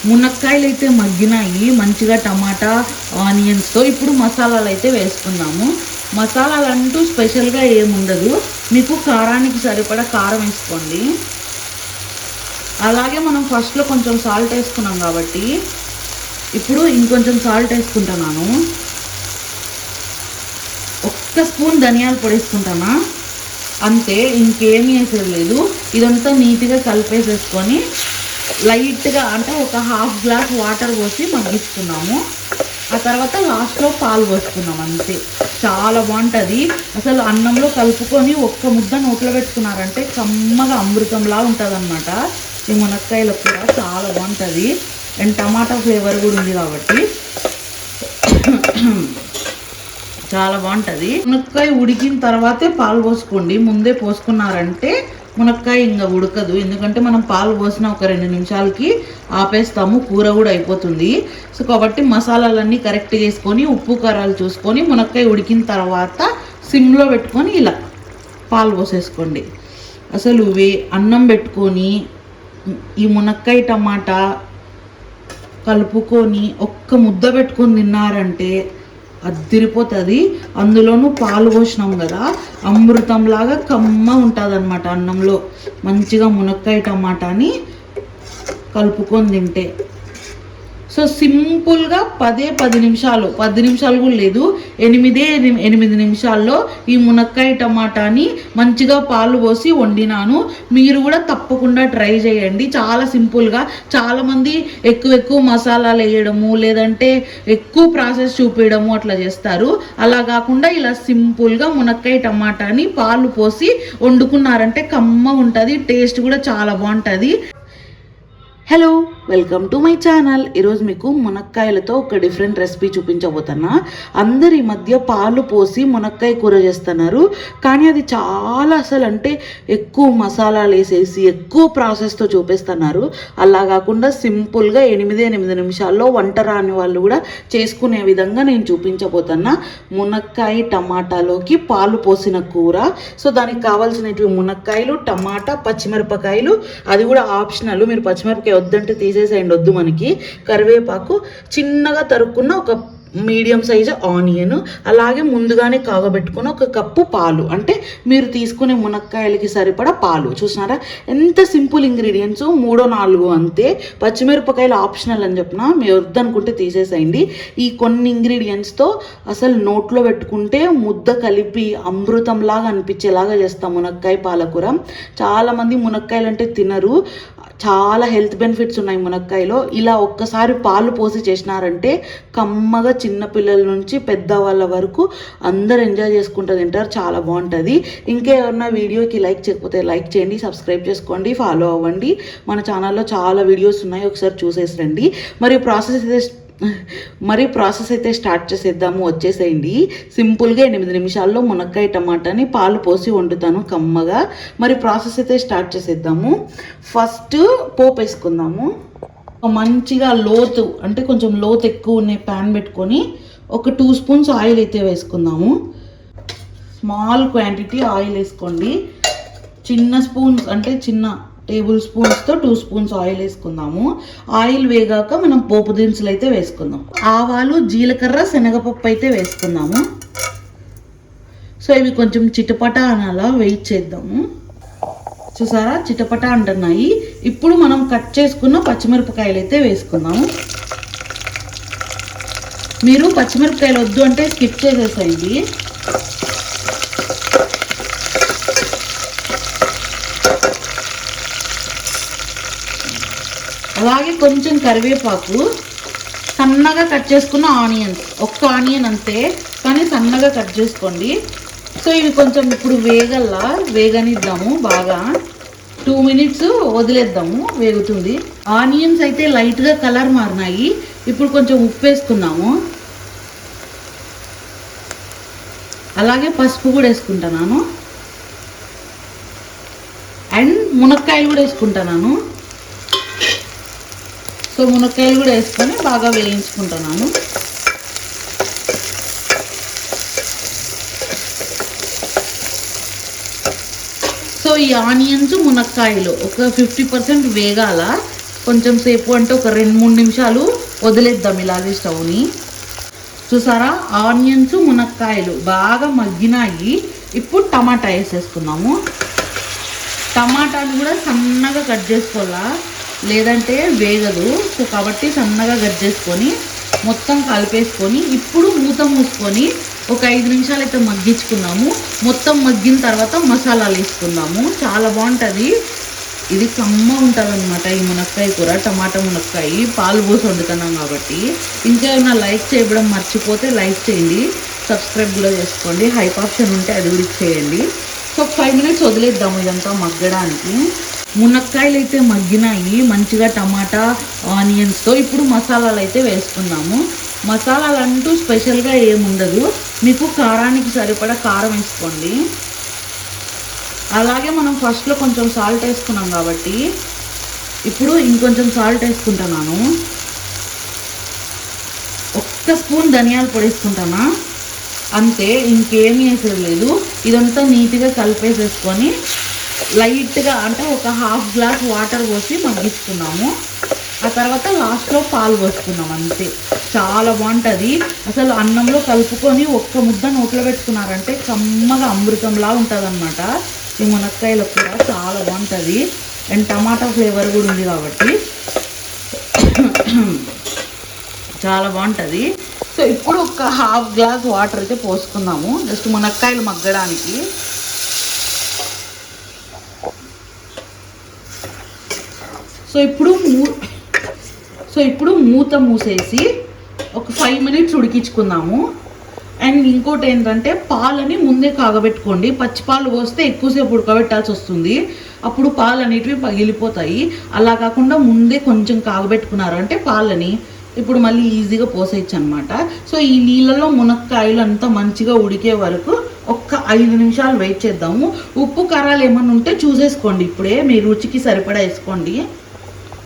మునక్కాయలు అయితే మగ్గినాయి మంచిగా, టమాటా ఆనియన్స్తో. ఇప్పుడు మసాలాలు అయితే వేసుకుందాము. మసాలాలు అంటూ స్పెషల్గా ఏముండదు, మీకు కారానికి సరిపడా కారం వేసుకోండి. అలాగే మనం ఫస్ట్లో కొంచెం సాల్ట్ వేసుకున్నాం కాబట్టి ఇప్పుడు ఇంకొంచెం సాల్ట్ వేసుకుంటున్నాను. ఒక్క స్పూన్ ధనియాల పొడి వేసుకుంటానా, అంతే, ఇంకేమీ వేసేది లేదు. ఇదంతా నీట్గా కలిపేసేసుకొని లైట్గా అంటే ఒక హాఫ్ గ్లాస్ వాటర్ పోసి మగ్గిస్తున్నాము. ఆ తర్వాత లాస్ట్లో పాలు పోసుకున్నాం, అంతే. చాలా బాగుంటుంది అసలు. అన్నంలో కలుపుకొని ఒక్క ముద్ద నోట్లో పెట్టుకున్నారంటే కమ్మగా అమృతంలా ఉంటుంది అన్నమాట. ఈ మునక్కాయల కూర చాలా బాగుంటుంది. అండ్ టమాటా ఫ్లేవర్ కూడా ఉంది కాబట్టి చాలా బాగుంటుంది. మునక్కాయ ఉడికిన తర్వాతే పాలు పోసుకోండి. ముందే పోసుకున్నారంటే మునక్కాయ ఇంకా ఉడకదు. ఎందుకంటే మనం పాలు పోసిన ఒక 2 నిమిషాలకి ఆపేస్తాము, కూర కూడా అయిపోతుంది. సో కాబట్టి మసాలాలన్నీ కరెక్ట్గా వేసుకొని ఉప్పు కారాలు చూసుకొని మునక్కాయ ఉడికిన తర్వాత సిమ్లో పెట్టుకొని ఇలా పాలు పోసేసుకోండి. అసలు అన్నం పెట్టుకొని ఈ మునక్కాయ టమాటా కలుపుకొని ఒక్క ముద్ద పెట్టుకొని తిన్నారంటే అద్దిరిపోతుంది. అందులోనూ పాలు పోసినాం కదా, అమృతంలాగా కమ్మ ఉంటుంది అన్నమాట. అన్నంలో మంచిగా మునక్కాయ టమాటాని కలుపుకొని తింటే. సో సింపుల్గా 10 నిమిషాలు, 10 నిమిషాలు కూడా లేదు, 8 నిమిషాల్లో ఈ మునక్కాయ టమాటాని మంచిగా పాలు పోసి వండినాను. మీరు కూడా తప్పకుండా ట్రై చేయండి. చాలా సింపుల్గా. చాలామంది ఎక్కువ మసాలాలు వేయడము, లేదంటే ఎక్కువ ప్రాసెస్ చూపించడము అట్లా చేస్తారు. అలా కాకుండా ఇలా సింపుల్గా మునక్కాయ టమాటాని పాలు పోసి వండుకున్నారంటే కమ్మ ఉంటుంది, టేస్ట్ కూడా చాలా బాగుంటుంది. Hello, welcome to my channel. ఈరోజు మీకు మునక్కాయలతో ఒక డిఫరెంట్ రెసిపీ చూపించబోతున్నా. అందరు ఈ మధ్య పాలు పోసి మునక్కాయ కూర చేస్తున్నారు, కానీ అది చాలా అసలు అంటే ఎక్కువ మసాలాలు వేసేసి ఎక్కువ ప్రాసెస్తో చూపిస్తున్నారు. అలా కాకుండా సింపుల్గా 8 నిమిషాల్లో వంట రాని వాళ్ళు కూడా చేసుకునే విధంగా నేను చూపించబోతున్నా. మునక్కాయ టమాటాలోకి పాలు పోసిన కూర. సో దానికి కావాల్సినవి మునక్కాయలు, టమాటా, పచ్చిమిరపకాయలు. అది కూడా ఆప్షనల్, మీరు పచ్చిమిరపకాయ వద్దంటే తీసేసేయండి, వద్దు. మనకి కరివేపాకు, చిన్నగా తరుక్కున్న ఒక మీడియం సైజు ఆనియన్, అలాగే ముందుగానే కాగబెట్టుకుని 1 కప్పు పాలు, అంటే మీరు తీసుకునే మునక్కాయలకి సరిపడా పాలు. చూసినారా ఎంత సింపుల్ ఇంగ్రీడియంట్స్, 3-4 అంతే. పచ్చిమిరపకాయలు ఆప్షనల్ అని చెప్పిన, మీరు వద్దనుకుంటే తీసేసేయండి. ఈ కొన్ని ఇంగ్రీడియంట్స్తో అసలు నోట్లో పెట్టుకుంటే ముద్ద కలిపి అమృతంలాగా అనిపించేలాగా చేస్తాం మునక్కాయ పాలకూర. చాలామంది మునక్కాయలు అంటే తినరు, చాలా హెల్త్ బెనిఫిట్స్ ఉన్నాయి మునక్కాయలో. ఇలా ఒక్కసారి పాలు పోసి చేసినారంటే కమ్మగా చిన్నపిల్లల నుంచి పెద్దవాళ్ళ వరకు అందరు ఎంజాయ్ చేసుకుంటూ తింటారు. చాలా బాగుంటుంది. ఇంకేమన్నా వీడియోకి లైక్ చేయకపోతే లైక్ చేయండి, సబ్స్క్రైబ్ చేసుకోండి, ఫాలో అవ్వండి. మన ఛానల్లో చాలా వీడియోస్ ఉన్నాయి, ఒకసారి చూసేసి రండి. మరి ప్రాసెస్ అయితే స్టార్ట్ చేసేద్దాము, వచ్చేసేయండి. సింపుల్గా 8 నిమిషాల్లో మునక్కాయ టమాటాని పాలు పోసి వండుతాను కమ్మగా. మరి ప్రాసెస్ అయితే స్టార్ట్ చేసేద్దాము. ఫస్ట్ పోపు వేసుకుందాము. మంచిగా లోతు అంటే కొంచెం లోతు ఎక్కువ ఉన్న ప్యాన్ పెట్టుకొని ఒక 2 స్పూన్స్ ఆయిల్ అయితే వేసుకుందాము. స్మాల్ క్వాంటిటీ ఆయిల్ వేసుకోండి. చిన్న స్పూన్స్ అంటే చిన్న టేబుల్ స్పూన్స్తో 2 స్పూన్స్ ఆయిల్ వేసుకుందాము. ఆయిల్ వేగాక మనం పోపు దినుసులు అయితే వేసుకుందాం. ఆవాలు, జీలకర్ర, శనగపప్పు అయితే వేసుకుందాము. సో ఇవి కొంచెం చిటపట అనాలా వెయిట్ చేద్దాము. చూసారా చిటపట అంటున్నాయి. ఇప్పుడు మనం కట్ చేసుకున్న పచ్చిమిరపకాయలు అయితే వేసుకుందాము. మీరు పచ్చిమిరపకాయలు వద్దు అంటే స్కిప్ చేసేసేయండి. అలాగే కొంచెం కరివేపాకు, సన్నగా కట్ చేసుకున్న ఆనియన్స్, ఒక్క ఆనియన్ అంతే, కానీ సన్నగా కట్ చేసుకోండి. సో ఇవి కొంచెం ఇప్పుడు వేగనిద్దాము బాగా. 2 మినిట్స్ వదిలేద్దాము, వేగుతుంది. ఆనియన్స్ అయితే లైట్గా కలర్ మారినాయి. ఇప్పుడు కొంచెం ఉప్పు వేసుకుందాము. అలాగే పసుపు కూడా వేసుకుంటున్నాను. అండ్ మునక్కాయలు కూడా వేసుకుంటున్నాను. సో మునక్కాయలు కూడా వేసుకొని బాగా వేయించుకుంటున్నాను. సో ఈ ఆనియన్స్, మునక్కాయలు ఒక 50% వేగాల. కొంచెం సేపు అంటే ఒక 2-3 నిమిషాలు వదిలేద్దాం ఇలాగే స్టవ్ని. చూసారా, ఆనియన్స్ మునక్కాయలు బాగా మగ్గినాయి. ఇప్పుడు టమాటా వేసేసుకున్నాము. టమాటాలు కూడా సన్నగా కట్ చేసుకోవాలా, లేదంటే వేగదు. సో కాబట్టి సన్నగా కట్ చేసుకొని మొత్తం కలిపేసుకొని ఇప్పుడు మూత మూసుకొని ఒక 5 నిమిషాలు అయితే మగ్గించుకున్నాము. మొత్తం మగ్గిన తర్వాత మసాలాలు వేసుకుందాము. చాలా బాగుంటుంది. ఇది కమ్మ ఉంటుంది అనమాట ఈ మునక్కాయ కూర, టమాటా మునక్కాయ. పాలు పోసి వండుతున్నాం కాబట్టి. ఇంకేమైనా లైక్ చేయడం మర్చిపోతే లైక్ చేయండి, సబ్స్క్రైబ్ కూడా చేసుకోండి. హైప్ ఆప్షన్ ఉంటే అది కూడా చేయండి. సో 5 మినిట్స్ వదిలేద్దాము ఇదంతా మగ్గడానికి. మునక్కాయలు అయితే మగ్గినాయి మంచిగా టమాటా ఆనియన్స్తో. ఇప్పుడు మసాలాలు అయితే వేసుకున్నాము. మసాలాలు అంటూ స్పెషల్గా ఏముండదు, మీకు కారానికి సరిపడా కారం వేసుకోండి. అలాగే మనం ఫస్ట్లో కొంచెం సాల్ట్ వేసుకున్నాం కాబట్టి ఇప్పుడు ఇంకొంచెం సాల్ట్ వేసుకుంటున్నాను. 1 స్పూన్ ధనియాల పొడి వేసుకుంటానా, అంతే, ఇంకేమీ వేసేది లేదు. ఇదంతా నీట్గా కలిపేసేసుకొని లైట్గా అంటే ఒక 1/2 గ్లాస్ వాటర్ పోసి మగ్గించుకున్నాము. ఆ తర్వాత లాస్ట్లో పాలు పోసుకున్నాం, అంతే. చాలా బాగుంటుంది. అసలు అన్నంలో కలుపుకొని ఒక్క ముద్ద నోట్లో పెట్టుకున్నారంటే కమ్మగా అమృతంలా ఉంటుంది అనమాట. ఈ మునక్కాయల కూర చాలా బాగుంటుంది. అండ్ టమాటా ఫ్లేవర్ కూడా ఉంది కాబట్టి చాలా బాగుంటుంది. సో ఇప్పుడు ఒక 1/2 గ్లాస్ వాటర్ అయితే పోసుకుందాము, జస్ట్ మునక్కాయలు మగ్గడానికి. సో ఇప్పుడు మూత మూసేసి ఒక 5 మినిట్స్ ఉడికించుకుందాము. అండ్ ఇంకోటి ఏంటంటే పాలని ముందే కాగబెట్టుకోండి. పచ్చిపాలు పోస్తే ఎక్కువసేపు ఉడకబెట్టాల్సి వస్తుంది, అప్పుడు పాలు అనేటివి పగిలిపోతాయి. అలా కాకుండా ముందే కొంచెం కాగబెట్టుకున్నారంటే పాలని ఇప్పుడు మళ్ళీ ఈజీగా పోసేయచ్చు అనమాట. సో ఈ నీళ్ళలో మునక్కాయలు అంతా మంచిగా ఉడికే వరకు ఒక్క 5 నిమిషాలు వెయిట్ చేద్దాము. ఉప్పు కారాలు ఏమన్నా ఉంటే చూసేసుకోండి, ఇప్పుడే మీ రుచికి సరిపడా వేసుకోండి.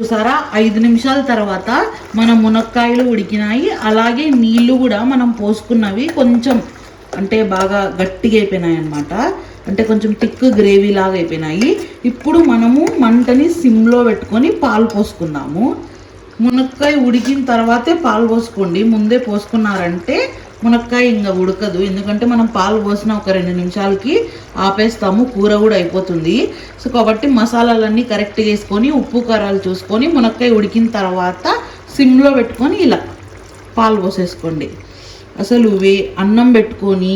చూసారా, 5 నిమిషాల తర్వాత మన మునక్కాయలు ఉడికినాయి. అలాగే నీళ్ళు కూడా మనం పోసుకున్నవి కొంచెం అంటే బాగా గట్టిగా అయిపోయినాయి అనమాట. అంటే కొంచెం థిక్ గ్రేవీ లాగా అయిపోయినాయి. ఇప్పుడు మనము మంటని సిమ్లో పెట్టుకొని పాలు పోసుకుందాము. మునక్కాయ ఉడికిన తర్వాతే పాలు పోసుకోండి, ముందే పోసుకున్నారంటే మునక్కాయ ఇంకా ఉడకదు. ఎందుకంటే మనం పాలు పోసిన ఒక 2 నిమిషాలకి ఆపేస్తాము, కూర కూడా అయిపోతుంది. సో కాబట్టి మసాలాలన్నీ కరెక్ట్గా వేసుకొని ఉప్పు కారాలు చూసుకొని మునక్కాయ ఉడికిన తర్వాత సిమ్లో పెట్టుకొని ఇలా పాలు పోసేసుకోండి. అసలు అన్నం పెట్టుకొని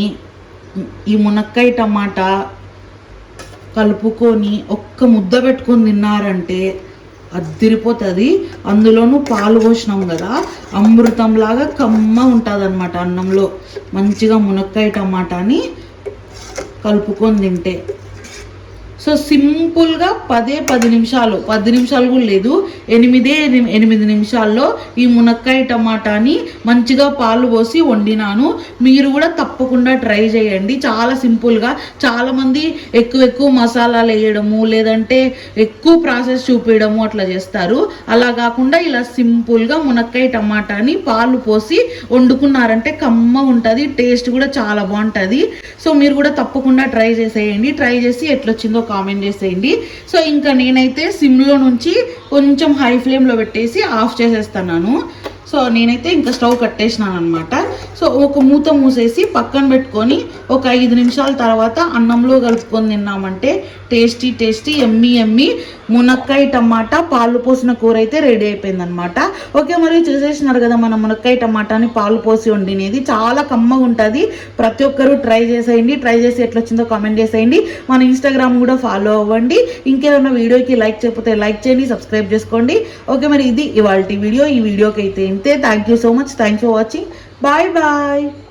ఈ మునక్కాయ టమాటా కలుపుకొని ఒక్క ముద్ద పెట్టుకొని తిన్నారంటే అద్దిరిపోతుంది. అందులోనూ పాలు పోసినాం కదా, అమృతంలాగా కమ్మ ఉంటుంది అనమాట అన్నంలో. మంచిగా మునక్కాయ టమాటాని కలుపుకొని తింటే. సో సింపుల్గా 10 నిమిషాలు, 10 నిమిషాలు కూడా లేదు, 8 నిమిషాల్లో ఈ మునక్కాయ టమాటాని మంచిగా పాలు పోసి వండినాను. మీరు కూడా తప్పకుండా ట్రై చేయండి. చాలా సింపుల్గా. చాలామంది ఎక్కువ మసాలాలు వేయడము, లేదంటే ఎక్కువ ప్రాసెస్ చూపించడము అట్లా చేస్తారు. అలా కాకుండా ఇలా సింపుల్గా మునక్కాయ టమాటాని పాలు పోసి వండుకున్నారంటే కమ్మ ఉంటుంది, టేస్ట్ కూడా చాలా బాగుంటుంది. సో మీరు కూడా తప్పకుండా ట్రై చేసేయండి. ట్రై చేసి ఎట్లొచ్చిందో కామెంట్ చేసేయండి. సో ఇంకా నేనైతే సిమ్లో నుంచి కొంచెం హై ఫ్లేమ్లో పెట్టేసి ఆఫ్ చేసేస్తున్నాను. సో నేనైతే ఇంకా స్టవ్ కట్టేసినాను అనమాట. సో ఒక మూత మూసేసి పక్కన పెట్టుకొని ఒక 5 నిమిషాల తర్వాత అన్నంలో కలుపుకొని తిన్నామంటే టేస్టీ ఎమ్మి మునక్కాయ టమాటా పాలు పోసిన కూర అయితే రెడీ అయిపోయిందనమాట. ఓకే, మరి చూసేసినారు కదా మన మునక్కాయ టమాటాని పాలు పోసి వండినది. చాలా కమ్మగా ఉంటుంది. ప్రతి ఒక్కరూ ట్రై చేసేయండి. ట్రై చేసి ఎట్లొచ్చిందో కామెంట్ చేసేయండి. మన ఇన్స్టాగ్రామ్ కూడా ఫాలో అవ్వండి. ఇంకేమైనా వీడియోకి లైక్ చేయకపోతే లైక్ చేయండి, సబ్స్క్రైబ్ చేసుకోండి. ఓకే, మరి ఇది ఇవాల్టి వీడియో. ఈ వీడియోకి అయితే ఇంతే. Thank you so much. Thanks for watching. Bye bye.